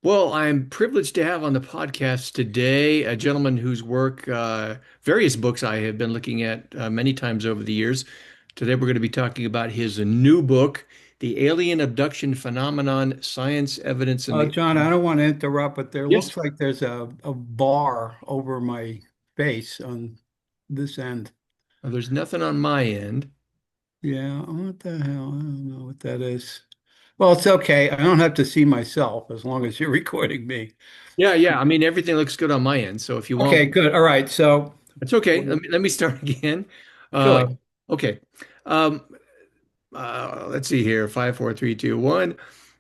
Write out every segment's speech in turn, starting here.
Well, I'm privileged to have on the podcast today a gentleman whose work, various books I have been looking at many times over the years. Today, we're going to be talking about his new book, The Alien Abduction Phenomenon, Science, Evidence, and the... John, I don't want to interrupt, but there Yes. looks like there's a bar over my face on this end. There's nothing on my end. Yeah, what the hell? I don't know what that is. Well, it's okay. I don't have to see myself as long as you're recording me. Yeah, yeah. I mean, everything looks good on my end. So if you want, Okay, good. All right. So, it's okay. well, Let me start again. Uh, sure. okay. Um, let's see here. Five, four, three, two, one.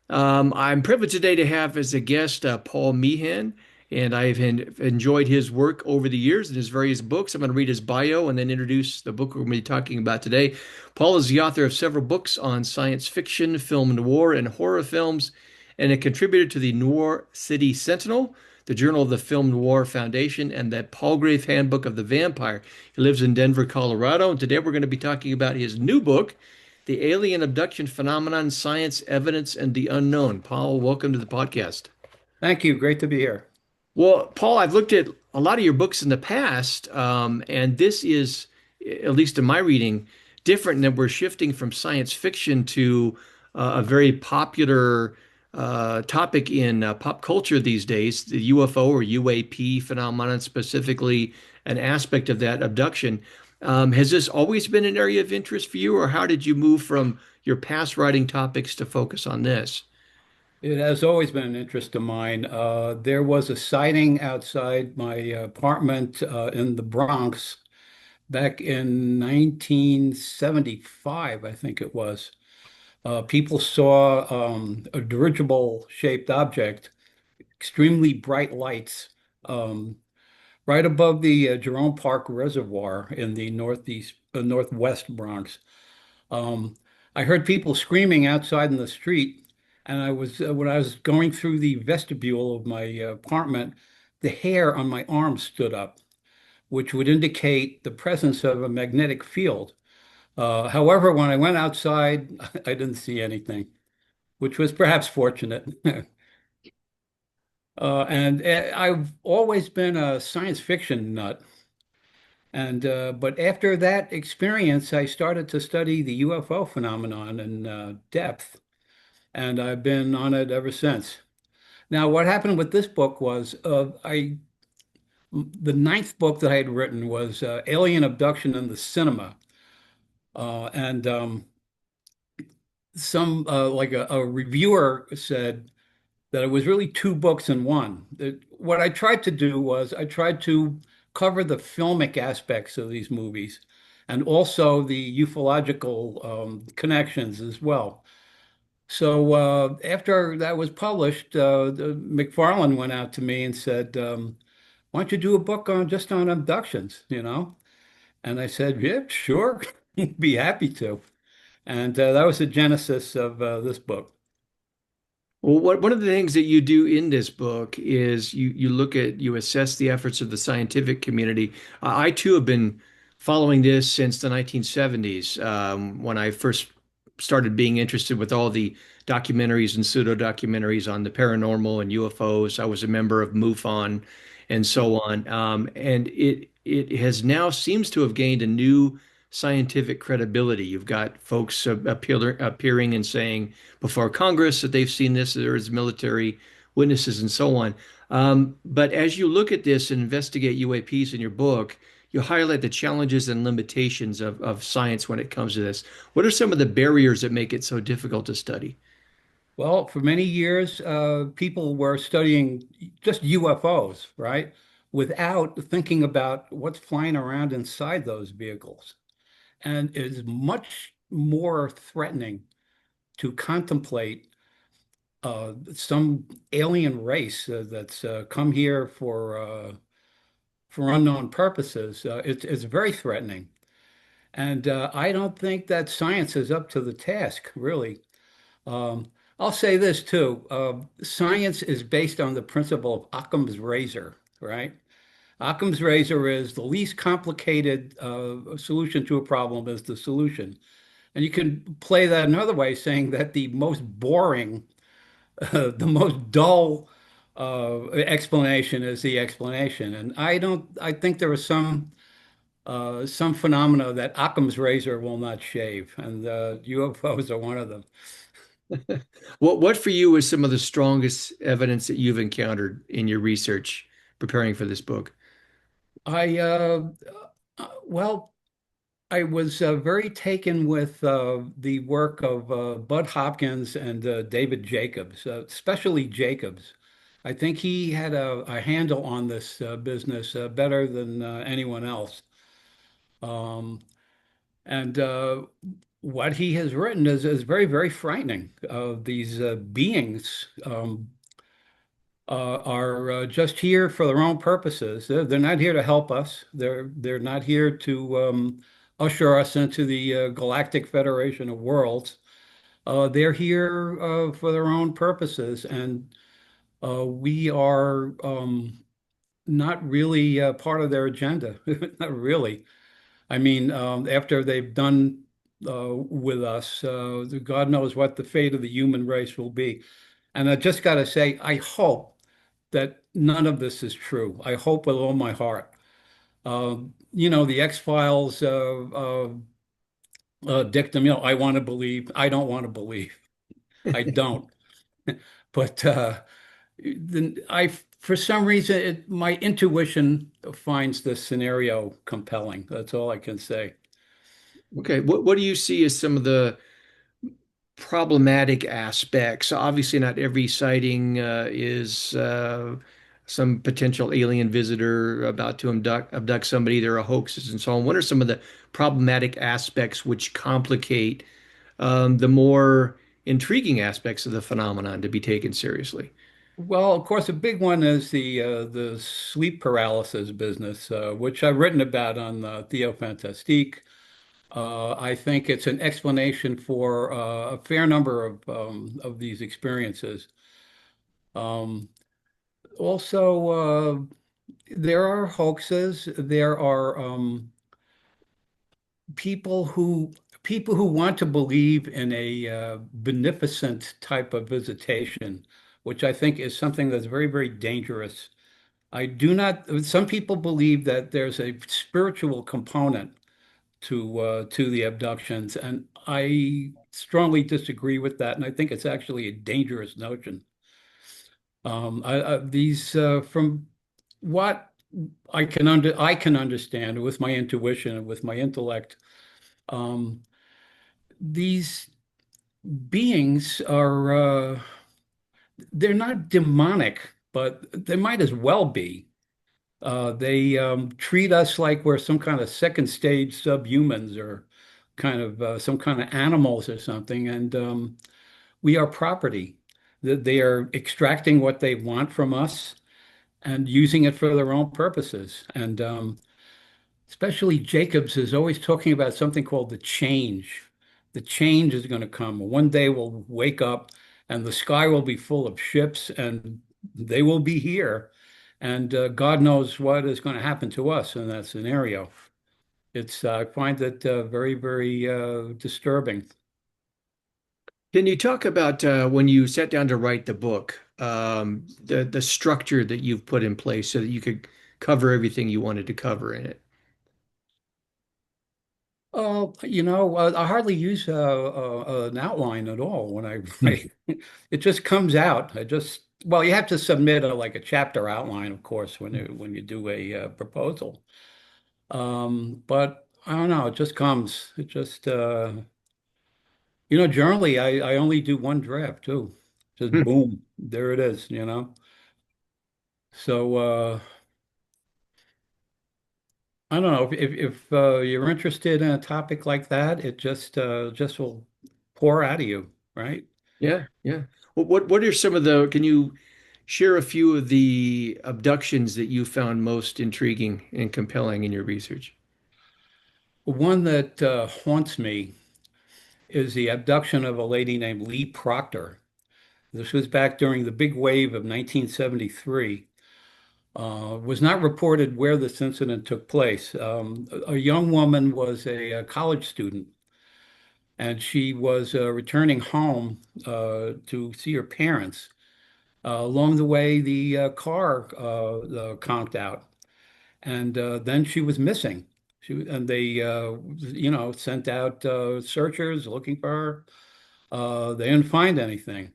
I'm privileged today to have as a guest Paul Meehan, and I've enjoyed his work over the years and his various books. I'm going to read his bio and then introduce the book we're going to be talking about today. Paul is the author of several books on science fiction, film noir, and horror films, and a contributor to the Noir City Sentinel, the Journal of the Film Noir Foundation, and the Palgrave Handbook of the Vampire. He lives in Denver, Colorado, and today we're going to be talking about his new book, The Alien Abduction Phenomenon, Science, Evidence, and the Unknown. Paul, welcome to the podcast. Thank you. Great to be here. Well, Paul, I've looked at a lot of your books in the past, and this is, at least in my reading, different than we're shifting from science fiction to a very popular topic in pop culture these days, the UFO or UAP phenomenon, specifically an aspect of that abduction. Has this always been an area of interest for you, or how did you move from your past writing topics to focus on this? It has always been an interest of mine. There was a sighting outside my apartment in the Bronx back in 1975, I think it was. People saw a dirigible-shaped object, extremely bright lights, um, right above the Jerome Park Reservoir in the northwest Bronx. Um, I heard people screaming outside in the street, and when I was going through the vestibule of my apartment, the hair on my arm stood up, which would indicate the presence of a magnetic field. However, when I went outside, I didn't see anything, which was perhaps fortunate. And I've always been a science fiction nut. And but after that experience, I started to study the UFO phenomenon in depth, and I've been on it ever since. Now, what happened with this book was the ninth book that I had written was Alien Abduction in the Cinema, and some like a reviewer said that it was really two books in one. What I tried to do was I tried to cover the filmic aspects of these movies and also the ufological connections as well. So after that was published, McFarlane went out to me and said, "Why don't you do a book on just on abductions?" And I said, "Yeah, sure, be happy to." And that was the genesis of this book. Well, one of the things that you do in this book is you assess the efforts of the scientific community. I too have been following this since the 1970s, when I first started being interested with all the documentaries and pseudo documentaries on the paranormal and UFOs. I was a member of MUFON and so on, and it has now seems to have gained a new scientific credibility. You've got folks appearing and saying before Congress that they've seen this. There is military witnesses and so on. But as you look at this and investigate UAPs in your book, you highlight the challenges and limitations of science when it comes to this. What are some of the barriers that make it so difficult to study? Well, for many years, people were studying just UFOs, right? Without thinking about what's flying around inside those vehicles. And it is much more threatening to contemplate some alien race that's come here for unknown purposes. It's very threatening. And I don't think that science is up to the task, really. I'll say this too. Science is based on the principle of Occam's razor, right? Occam's razor is the least complicated solution to a problem is the solution. And you can play that another way, saying that the most boring, the most dull explanation is the explanation. And I think there are some phenomena that Occam's razor will not shave, and UFOs are one of them. What for you is some of the strongest evidence that you've encountered in your research preparing for this book? I well, I was very taken with the work of Bud Hopkins and David Jacobs, especially Jacobs. I think he had a handle on this business better than anyone else. Um, and what he has written is very, very frightening. These beings are just here for their own purposes. They're not here to help us. They're not here to usher us into the Galactic Federation of Worlds. They're here for their own purposes, and we are not really part of their agenda. Not really. I mean, after they've done with us, God knows what the fate of the human race will be. And I just got to say, I hope that none of this is true. I hope with all my heart. The X-Files dictum, I want to believe. I don't want to believe. I don't. But for some reason, my intuition finds this scenario compelling. That's all I can say. Okay, what do you see as some of the problematic aspects? Obviously, not every sighting is some potential alien visitor about to abduct somebody. There are hoaxes and so on. What are some of the problematic aspects which complicate the more intriguing aspects of the phenomenon to be taken seriously? Well, of course, a big one is the sleep paralysis business, which I've written about on Theo Fantastique. I think it's an explanation for a fair number of these experiences. Um, also, there are hoaxes. There are people who people who want to believe in a beneficent type of visitation, which I think is something that's very, very dangerous. I do not. Some people believe that there's a spiritual component to the abductions, and I strongly disagree with that. And I think it's actually a dangerous notion. These from what I can understand with my intuition and with my intellect. Um, these beings are they're not demonic, but they might as well be. They treat us like we're some kind of second stage subhumans or kind of some kind of animals or something, and we are property. That they are extracting what they want from us and using it for their own purposes. And especially Jacobs is always talking about something called the change. The change is going to come. One day we'll wake up and the sky will be full of ships and they will be here. And God knows what is going to happen to us in that scenario. I find it very, very disturbing. Can you talk about when you sat down to write the book, the structure that you've put in place so that you could cover everything you wanted to cover in it? I hardly use an outline at all when I write. It just comes out. Well, you have to submit like a chapter outline, of course, when you do a proposal. But I don't know, it just comes. Generally I only do one draft too. Just boom, there it is. So I don't know if you're interested in a topic like that, it just will pour out of you, right? Yeah, yeah. What are some of can you share a few of the abductions that you found most intriguing and compelling in your research? One that haunts me is the abduction of a lady named Lee Proctor. This was back during the big wave of 1973. Was not reported where this incident took place. A young woman was a college student, and she was returning home to see her parents. Along the way, the car conked out, and then she was missing. And they, sent out searchers looking for her. They didn't find anything.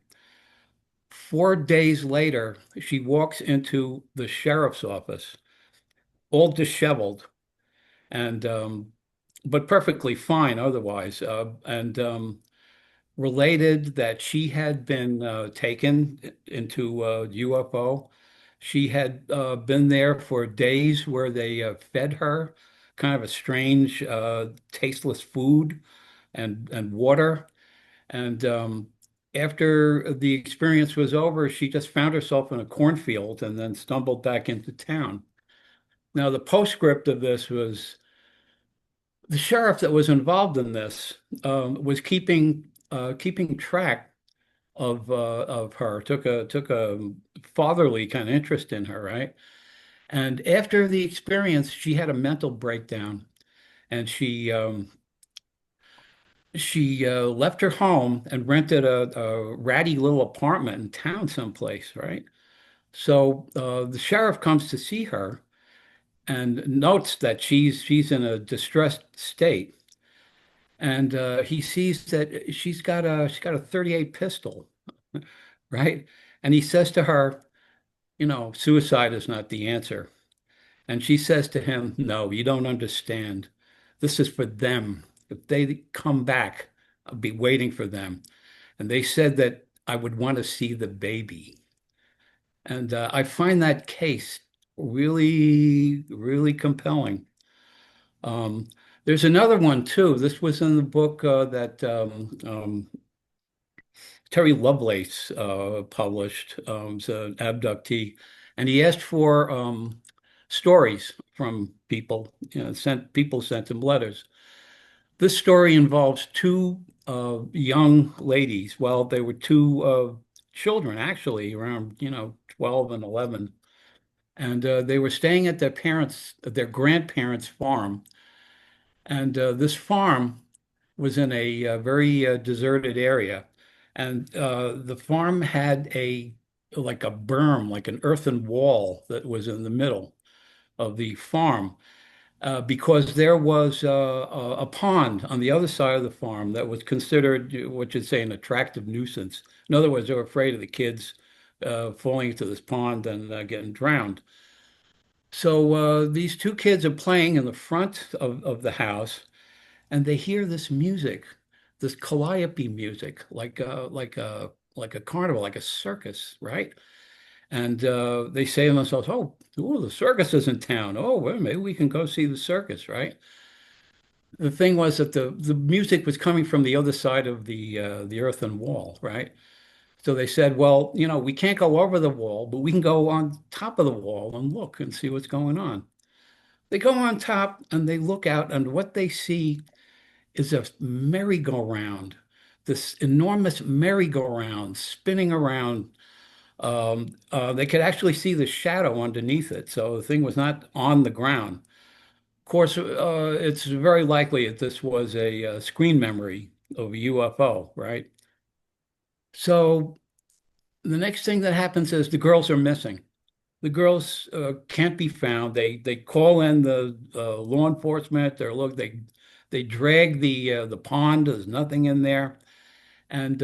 4 days later, she walks into the sheriff's office, all disheveled, and but perfectly fine otherwise, and related that she had been taken into a UFO. She had been there for days where they fed her kind of a strange, tasteless food and water. And after the experience was over, she just found herself in a cornfield and then stumbled back into town. Now, the postscript of this was the sheriff that was involved in this was keeping track of her, took a fatherly kind of interest in her, right? And after the experience, she had a mental breakdown, and she left her home and rented a ratty little apartment in town someplace, right? So the sheriff comes to see her and notes that she's in a distressed state, and he sees that she's got a 38 pistol, right? And he says to her, suicide is not the answer. And she says to him, no, you don't understand. This is for them. If they come back, I'll be waiting for them. And they said that I would want to see the baby. And I find that case really, really compelling. Um, there's another one too. This was in the book that Terry Lovelace published. It's an abductee, and he asked for stories from people. Sent him letters. This story involves two young ladies. Well, they were two children actually, around 12 and 11, and they were staying at their grandparents' farm. And this farm was in a very deserted area, and the farm had like a berm, like an earthen wall that was in the middle of the farm, because there was a pond on the other side of the farm that was considered what you'd say an attractive nuisance. In other words, they were afraid of the kids falling into this pond and getting drowned. So these two kids are playing in the front of the house, and they hear this music, this calliope music, like a carnival, like a circus, right? And they say to themselves, "Oh, ooh, the circus is in town. Oh, well, maybe we can go see the circus, right?" The thing was that the music was coming from the other side of the earthen wall, right? So they said, "Well, we can't go over the wall, but we can go on top of the wall and look and see what's going on." They go on top and they look out, and what they see is a merry-go-round, this enormous merry-go-round spinning around. They could actually see the shadow underneath it, so the thing was not on the ground. Of course, it's very likely that this was a screen memory of a UFO, right? So the next thing that happens is the girls are missing. The girls can't be found. They call in the law enforcement. They drag the pond. There's nothing in there, and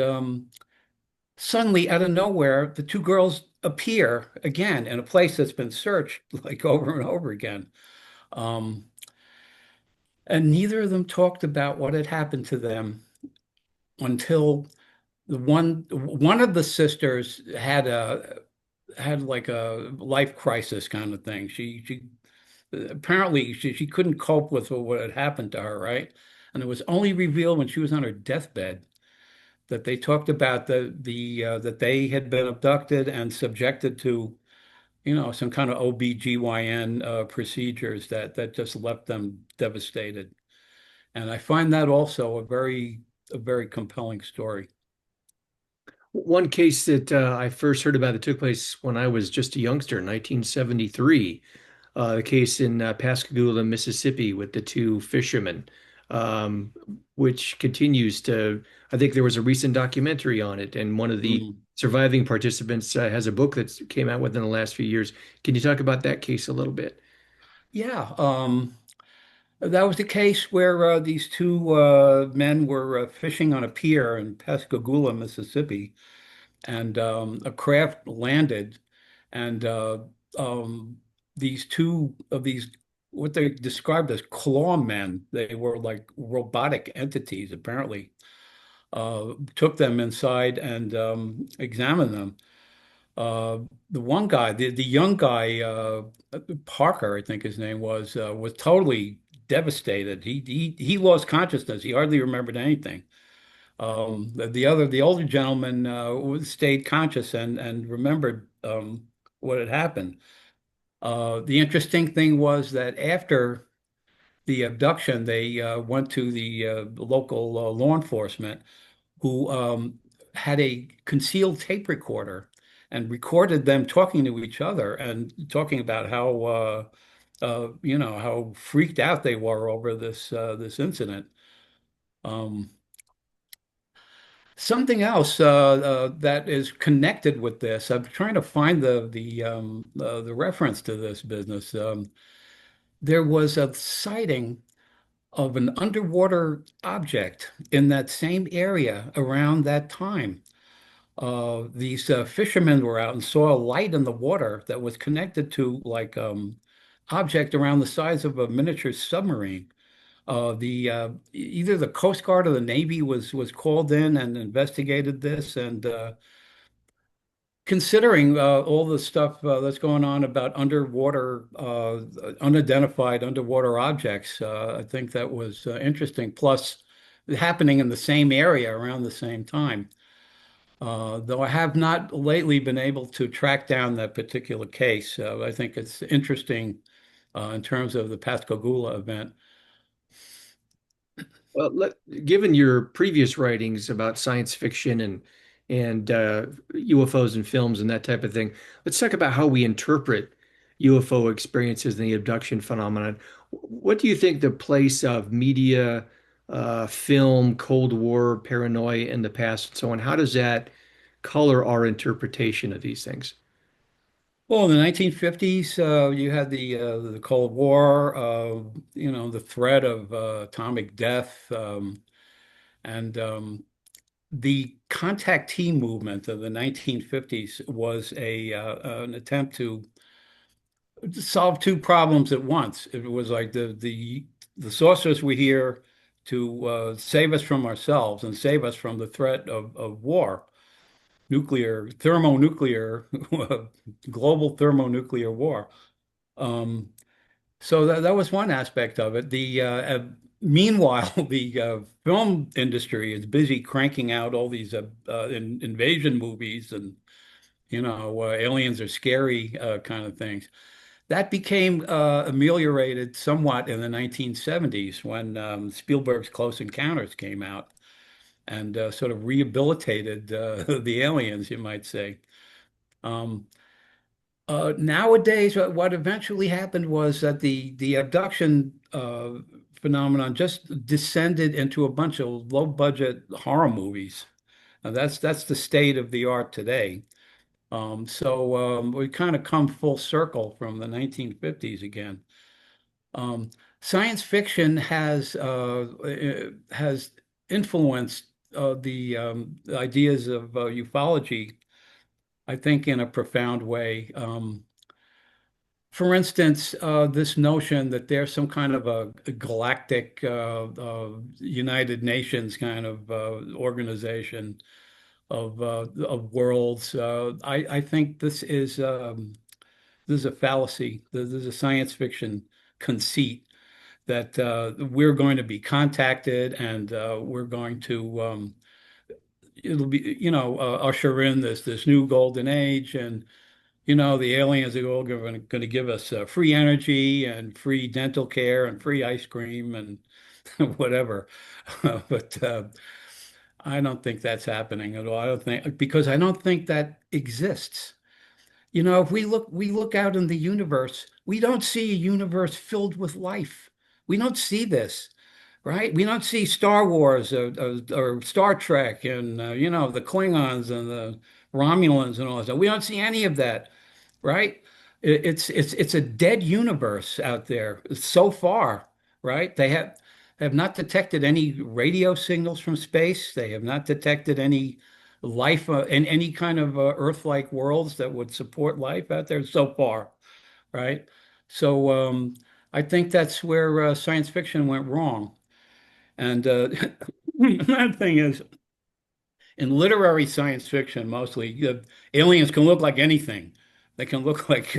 suddenly, out of nowhere, the two girls appear again in a place that's been searched like over and over again. Um, and neither of them talked about what had happened to them until the one of the sisters had like a life crisis kind of thing. She apparently she couldn't cope with what had happened to her, right? And it was only revealed when she was on her deathbed that they talked about that they had been abducted and subjected to, some kind of OBGYN procedures that just left them devastated. And I find that also a very compelling story. One case that I first heard about that took place when I was just a youngster in 1973, the case in Pascagoula, Mississippi, with the two fishermen. um, which continues to. I think there was a recent documentary on it, and one of the Mm. surviving participants has a book that came out within the last few years. Can you talk about that case a little bit? Yeah, that was the case where these two men were fishing on a pier in Pascagoula, Mississippi, and a craft landed, and these two of these, what they described as claw men, they were like robotic entities, apparently, took them inside and examined them. Uh, the one guy, the young guy, Parker, I think his name was totally devastated. He lost consciousness. He hardly remembered anything. The older gentleman stayed conscious and remembered what had happened. The interesting thing was that after the abduction, they went to the local law enforcement who had a concealed tape recorder and recorded them talking to each other and talking about how how freaked out they were over this incident. Um, Something else that is connected with this. I'm trying to find the reference to this business. There was a sighting of an underwater object in that same area around that time. These fishermen were out and saw a light in the water that was connected to like object around the size of a miniature submarine. The Either the Coast Guard or the Navy was called in and investigated this. And considering all the stuff that's going on about underwater, unidentified underwater objects, I think that was interesting. Plus, happening in the same area around the same time. Though I have not lately been able to track down that particular case. I think it's interesting in terms of the Pascagoula event. Well, given your previous writings about science fiction and UFOs and films and that type of thing, let's talk about how we interpret UFO experiences and the abduction phenomenon. What do you think the place of media, film, Cold War, paranoia in the past, and so on? How does that color our interpretation of these things? Well, in the 1950s, you had the Cold War, the threat of atomic death, and the contactee movement of the 1950s was an attempt to solve two problems at once. It was like the sorcerers were here to save us from ourselves and save us from the threat of war, thermonuclear, global thermonuclear war. Um, so that was one aspect of it. Meanwhile, the film industry is busy cranking out all these invasion movies and aliens are scary kind of things. That became ameliorated somewhat in the 1970s when Spielberg's Close Encounters came out and sort of rehabilitated the aliens, you might say. Um, Nowadays, what eventually happened was that the abduction phenomenon just descended into a bunch of low-budget horror movies. That's the state of the art today. We kind of come full circle from the 1950s again. Um, Science fiction has influenced the ideas of ufology, I think, in a profound way. For instance, this notion that there's some kind of a galactic United Nations kind of organization of worlds. I think this is a fallacy. This is a science fiction conceit that we're going to be contacted and we're going to it'll be usher in this new golden age, and the aliens are all going to give us free energy and free dental care and free ice cream and whatever. But I don't think that's happening at all. I don't think because I don't think that exists. If we look out in the universe, we don't see a universe filled with life. We don't see this. right? We don't see Star Wars or Star Trek and the Klingons and the Romulans and all that stuff. We don't see any of that, right? It's a dead universe out there so far, right? They have not detected any radio signals from space. They have not detected any life in any kind of Earth-like worlds that would support life out there so far, right? So I think that's where science fiction went wrong. And another thing is, in literary science fiction, mostly, aliens can look like anything. They can look like,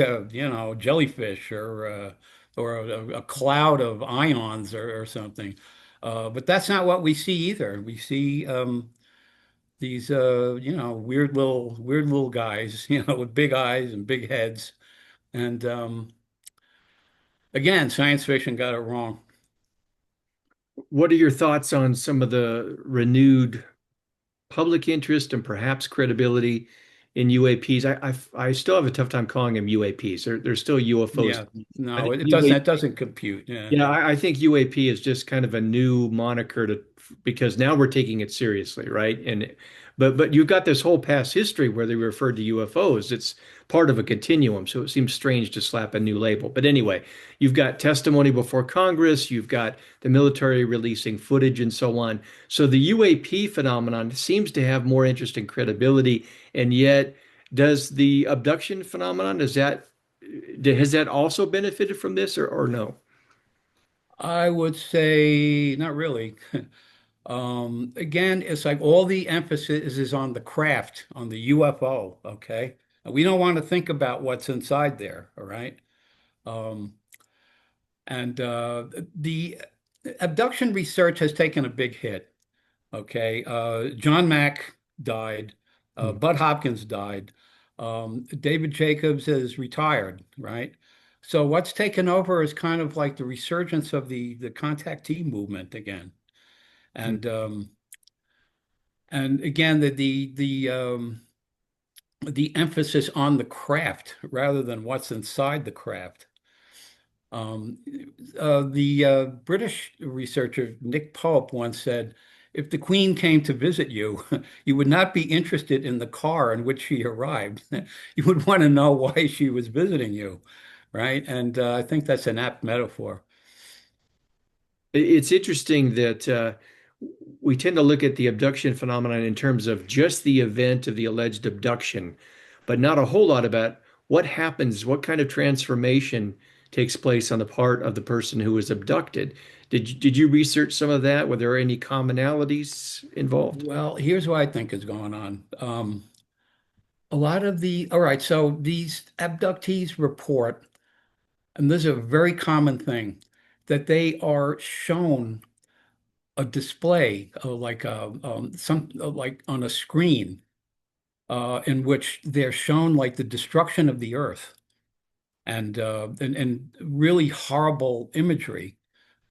jellyfish or a cloud of ions or something. But that's not what we see either. We see these, weird little guys, with big eyes and big heads. And again, science fiction got it wrong. What are your thoughts on some of the renewed public interest and perhaps credibility in UAPs? I still have a tough time calling them UAPs. They're still UFOs. Yeah, I no, think it doesn't. It UAP, doesn't compute. Yeah. yeah, I think UAP is just kind of a new moniker to because now we're taking it seriously, right? And but you've got this whole past history where they referred to UFOs. It's part of a continuum, so it seems strange to slap a new label. But anyway, you've got testimony before Congress, you've got the military releasing footage and so on. So the UAP phenomenon seems to have more interest and credibility, and yet does the abduction phenomenon, does that has that also benefited from this or no? I would say not really. Again, it's like all the emphasis is on the craft, on the UFO, okay? We don't want to think about what's inside there, all right? Um, and the abduction research has taken a big hit, okay? John Mack died, Hmm. Bud Hopkins died, David Jacobs is retired, right? So what's taken over is kind of like the resurgence of the contactee movement again. Hmm. And again, the emphasis on the craft rather than what's inside the craft. Um, the British researcher Nick Pope once said, if the Queen came to visit you, you would not be interested in the car in which she arrived. You would want to know why she was visiting you, right? And I think that's an apt metaphor. It's interesting that we tend to look at the abduction phenomenon in terms of just the event of the alleged abduction, but not a whole lot about what happens, what kind of transformation takes place on the part of the person who was abducted. Did you research some of that? Were there any commonalities involved? Well, here's what I think is going on. All right, so these abductees report, and this is a very common thing, that they are shown a display, like on a screen, in which they're shown like the destruction of the earth and really horrible imagery,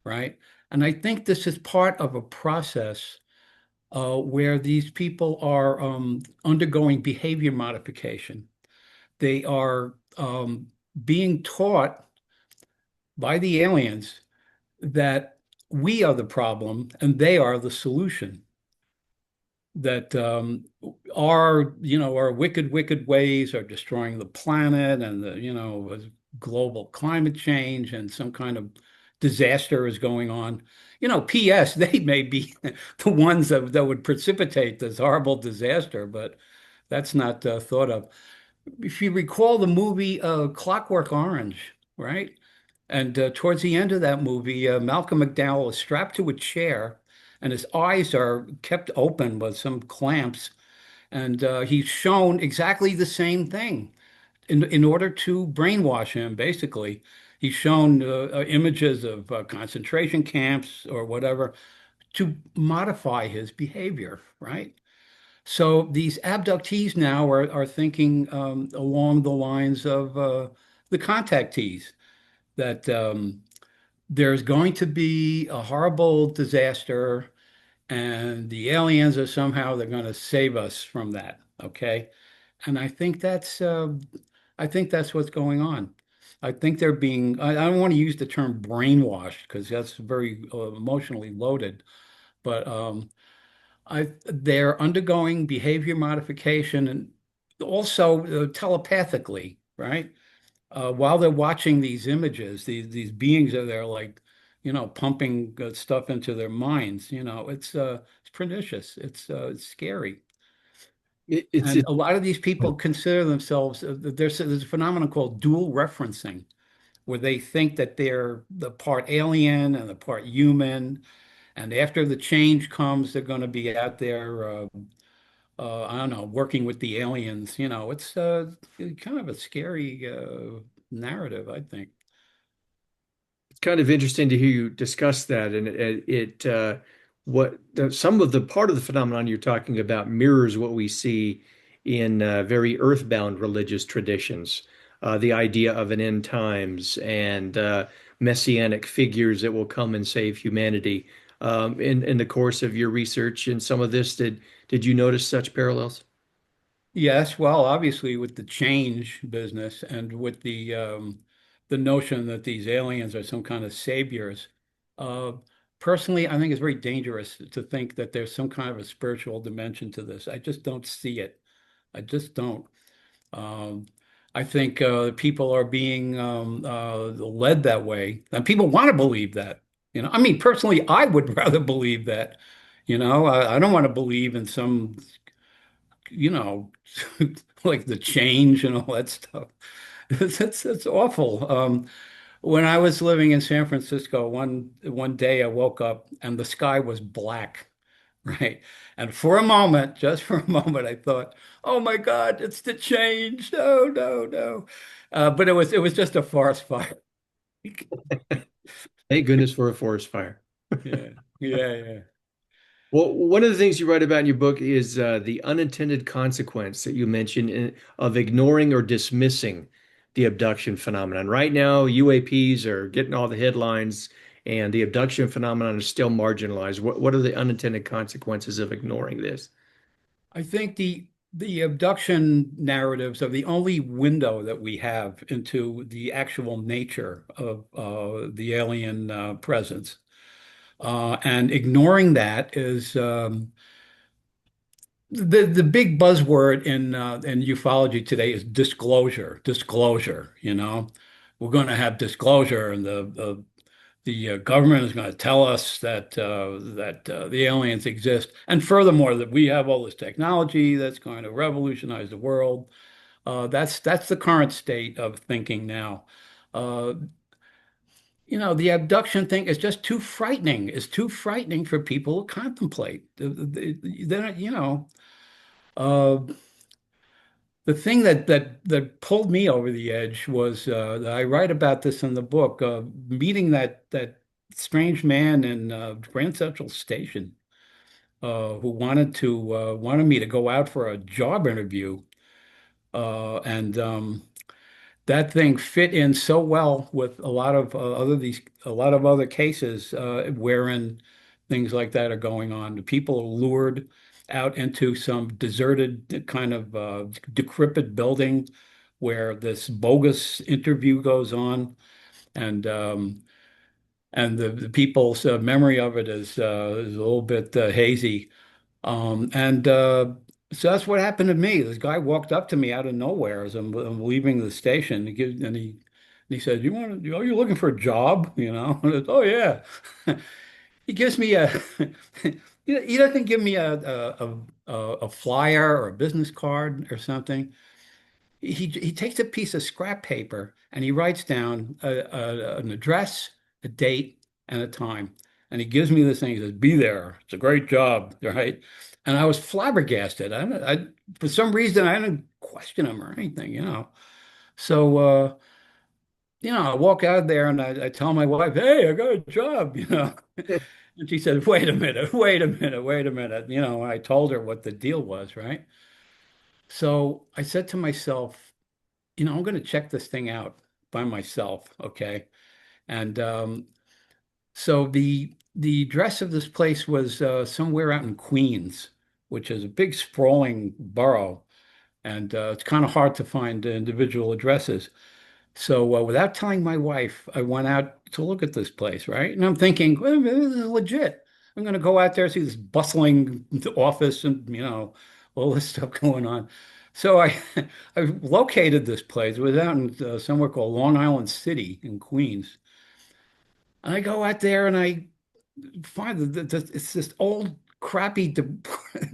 right? And I think this is part of a process where these people are undergoing behavior modification. They are being taught by the aliens that we are the problem and they are the solution. That our wicked ways are destroying the planet and global climate change and some kind of disaster is going on. P.S. They may be the ones that would precipitate this horrible disaster, but that's not thought of. If you recall the movie Clockwork Orange, right? And towards the end of that movie, Malcolm McDowell is strapped to a chair and his eyes are kept open with some clamps. And he's shown exactly the same thing in order to brainwash him, basically. He's shown images of concentration camps or whatever to modify his behavior, right? So these abductees now are thinking along the lines of the contactees that there's going to be a horrible disaster and the aliens are somehow they're going to save us from that. Okay. And I think that's what's going on. I think they're being, I don't want to use the term brainwashed because that's very emotionally loaded, but they're undergoing behavior modification and also telepathically, right? While they're watching these images, these beings are there like, pumping stuff into their minds. It's pernicious. It's scary. It's And a lot of these people consider themselves, there's a phenomenon called dual referencing, where they think that they're the part alien and the part human. And after the change comes, they're going to be out there, I don't know, working with the aliens. It's kind of a scary narrative, I think. kind of interesting to hear you discuss that, and some of the part of the phenomenon you're talking about mirrors what we see in very earthbound religious traditions. The idea of an end times and messianic figures that will come and save humanity. In the course of your research and some of this, did you notice such parallels? Yes, well, obviously with the change business and with the notion that these aliens are some kind of saviors, uh, personally, I think it's very dangerous to think that there's some kind of a spiritual dimension to this. I just don't see it. I just don't. Um, I think people are being led that way, and people want to believe that. I mean, personally, I would rather believe that. I don't want to believe in some you know, like the change and all that stuff. It's awful. When I was living in San Francisco, one day I woke up and the sky was black, right? And for a moment, just for a moment, I thought, "Oh my God, it's the change!" No, no, no. But it was just a forest fire. Thank goodness for a forest fire. Yeah, yeah, yeah. Well, one of the things you write about in your book is the unintended consequence that you mentioned of ignoring or dismissing the abduction phenomenon. Right now, UAPs are getting all the headlines, and the abduction phenomenon is still marginalized. What are the unintended consequences of ignoring this? I think the abduction narratives are the only window that we have into the actual nature of the alien presence. And ignoring that is the big buzzword in ufology today is disclosure. Disclosure. We're going to have disclosure, and the government is going to tell us that the aliens exist, and furthermore that we have all this technology that's going to revolutionize the world. That's the current state of thinking now. Uh, the abduction thing is just too frightening. It's too frightening for people to contemplate. Then, uh, the thing that pulled me over the edge was I write about this in the book, meeting that strange man in Grand Central Station who wanted me to go out for a job interview, and that thing fit in so well with a lot of other cases wherein things like that are going on. The people are lured out into some deserted kind of decrepit building where this bogus interview goes on, and the people's memory of it is a little bit hazy. And so that's what happened to me. This guy walked up to me out of nowhere as I'm leaving the station. And he said, Are you looking for a job?" And oh yeah. He gives me he doesn't give me a flyer or a business card or something. He takes a piece of scrap paper and he writes down an address, a date, and a time. And he gives me this thing. He says, "Be there. It's a great job," right? And I was flabbergasted. For some reason, I didn't question him or anything. So, I walk out there and I tell my wife, "Hey, I got a job." And she said, "Wait a minute, wait a minute, wait a minute." I told her what the deal was, right? So I said to myself, I'm going to check this thing out by myself, okay? And so the address of this place was somewhere out in Queens, which is a big sprawling borough, and it's kind of hard to find individual addresses. So without telling my wife, I went out to look at this place, right? And I'm thinking, well, this is legit. I'm going to go out there, see this bustling office and, all this stuff going on. So I located this place. It was out in somewhere called Long Island City in Queens. And I go out there and I find it's this old, crappy,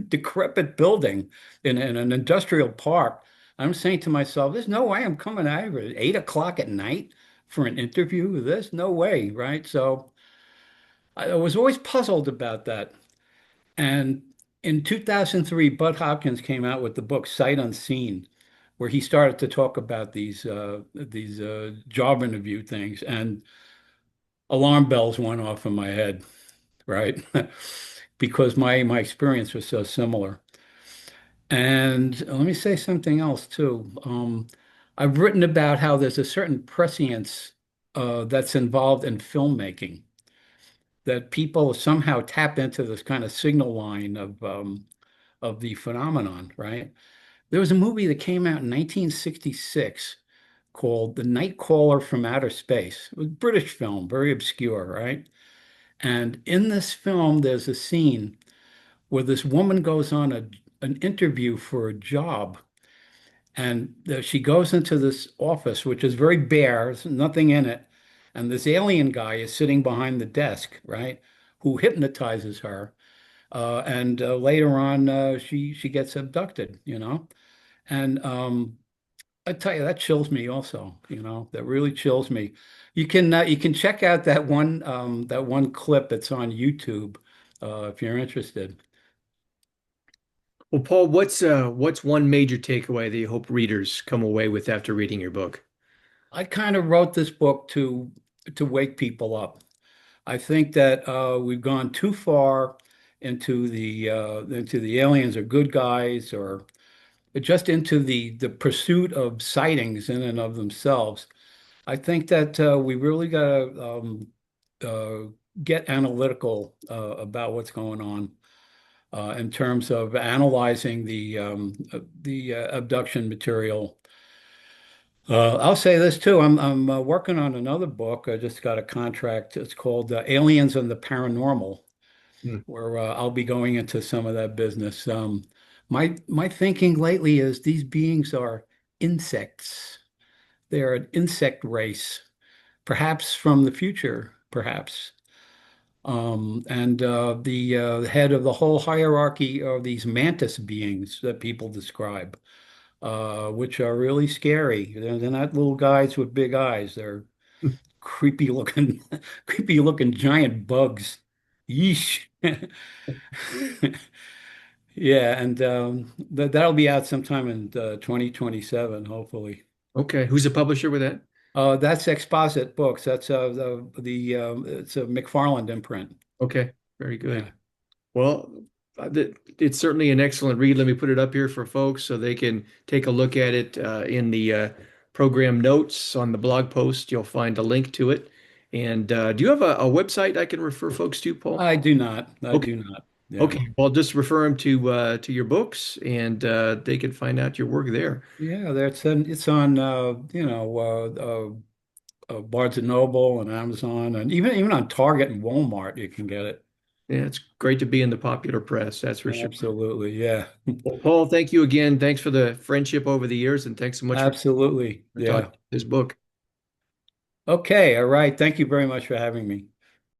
decrepit building in an industrial park. I'm saying to myself, there's no way I'm coming out here at 8 o'clock at night for an interview with this. No way, right? So I was always puzzled about that. And in 2003, Bud Hopkins came out with the book Sight Unseen, where he started to talk about these job interview things, and alarm bells went off in my head, right? Because my experience was so similar. And let me say something else too. I've written about how there's a certain prescience that's involved in filmmaking, that people somehow tap into this kind of signal line of the phenomenon, right? There was a movie that came out in 1966 called The Night Caller from Outer Space. It was a British film, very obscure, right? And in this film, there's a scene where this woman goes on an interview for a job. And she goes into this office, which is very bare, there's nothing in it. And this alien guy is sitting behind the desk, right? Who hypnotizes her. And later on, she gets abducted, And I tell you, that chills me also, that really chills me. You can check out that one clip that's on YouTube if you're interested. Well, Paul, what's one major takeaway that you hope readers come away with after reading your book? I kind of wrote this book to wake people up. I think that we've gone too far into the aliens are good guys, or just into the pursuit of sightings in and of themselves. I think that we really got to uh, get analytical about what's going on in terms of analyzing the abduction material. I'll say this too. I'm working on another book. I just got a contract. It's called Aliens and the Paranormal, Hmm. where I'll be going into some of that business. My thinking lately is these beings are insects. They are an insect race, perhaps from the future, perhaps. And the head of the whole hierarchy are these mantis beings that people describe, which are really scary. They're not little guys with big eyes. They're creepy looking, creepy looking giant bugs. Yeesh. Yeah, and that'll be out sometime in 2027, hopefully. Okay, who's the publisher with that? That's Exposit Books. That's the it's a McFarland imprint. Okay, very good. Yeah. Well, it's certainly an excellent read. Let me put it up here for folks so they can take a look at it in the program notes on the blog post. You'll find a link to it. And do you have a website I can refer folks to, Paul? I do not. I Okay. do not. Yeah. Okay. Well, just refer them to your books, and they can find out your work there. Yeah, it's on Barnes and Noble and Amazon, and even on Target and Walmart you can get it. Yeah, it's great to be in the popular press. That's for sure. Absolutely. Yeah. Well, Paul, thank you again. Thanks for the friendship over the years, and thanks so much Absolutely. for talking Yeah. about this book. Okay. All right. Thank you very much for having me.